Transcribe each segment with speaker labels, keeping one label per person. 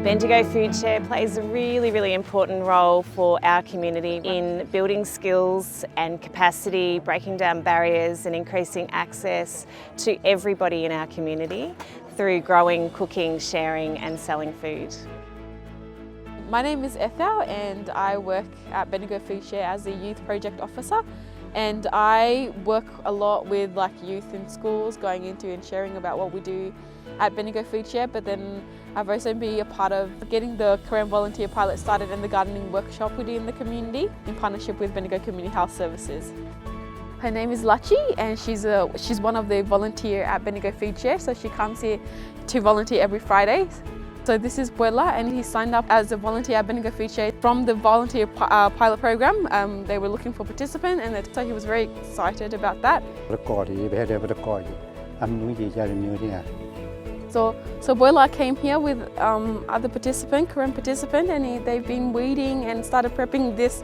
Speaker 1: Bendigo Foodshare plays a really important role for our community in building skills and capacity, breaking down barriers and increasing access to everybody in our community through growing, cooking, sharing and selling food.
Speaker 2: My name is Thout and I work at Bendigo Foodshare as a youth project officer, and I work a lot with youth in schools, going into and sharing about what we do at Bendigo Foodshare, but then I've also been a part of getting the Korean volunteer pilot started and the gardening workshop we do in the community in partnership with Bendigo Community Health Services. Her name is Lachi and she's one of the volunteer at Bendigo Foodshare, so she comes here to volunteer every Friday. So this is Buela and he signed up as a volunteer at Bendigo Foodshare from the volunteer pilot program. They were looking for participants and so he was very excited about that. So Buela came here with other Korean participant, and they've been weeding and started prepping this.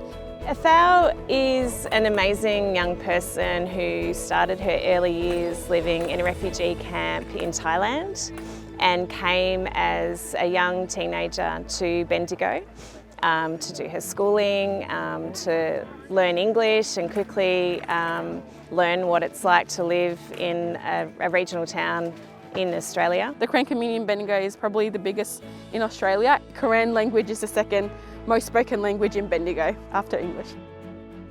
Speaker 1: Thout is an amazing young person who started her early years living in a refugee camp in Thailand and came as a young teenager to Bendigo to do her schooling, to learn English and quickly learn what it's like to live in a regional town in Australia.
Speaker 2: The Korean community in Bendigo is probably the biggest in Australia. Korean language is the second most spoken language in Bendigo after English.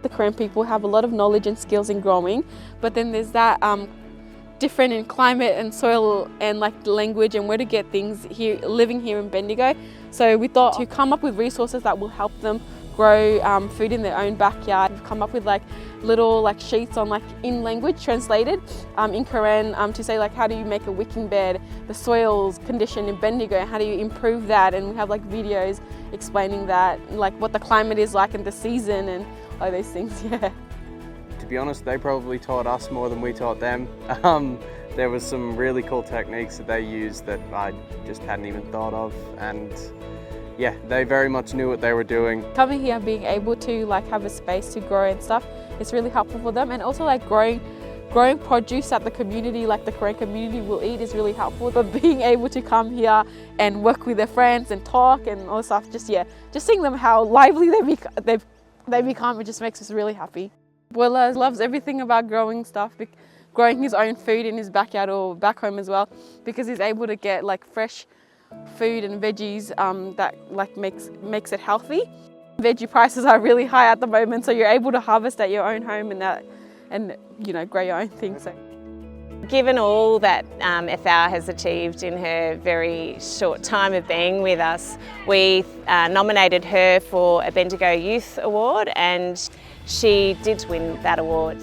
Speaker 2: The Korean people have a lot of knowledge and skills in growing, but then there's that different in climate and soil and language and where to get things here, living here in Bendigo. So we thought to come up with resources that will help them grow food in their own backyard. We've come up with little sheets on in language translated in Korean to say how do you make a wicking bed, the soil's condition in Bendigo, how do you improve that, and we have videos explaining that, what the climate is like in the season and all those things. Yeah.
Speaker 3: To be honest, they probably taught us more than we taught them. There was some really cool techniques that they used that I just hadn't even thought of, and yeah, they very much knew what they were doing.
Speaker 2: Coming here and being able to have a space to grow and stuff, it's really helpful for them, and also growing produce that the community, the Korean community will eat, is really helpful. But being able to come here and work with their friends and talk and all stuff, just seeing them how lively they become, it just makes us really happy. Buela loves everything about growing stuff, growing his own food in his backyard or back home as well, because he's able to get fresh food and veggies that makes it healthy. Veggie prices are really high at the moment, so you're able to harvest at your own home and grow your own things. So.
Speaker 1: Given all that Thout has achieved in her very short time of being with us, we nominated her for a Bendigo Youth Award and she did win that award.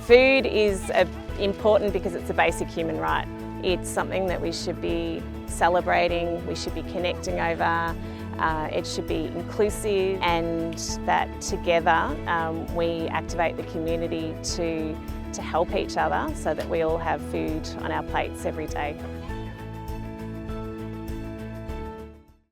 Speaker 1: Food is important because it's a basic human right. It's something that we should be celebrating, we should be connecting over, it should be inclusive, and that together we activate the community to help each other so that we all have food on our plates every day.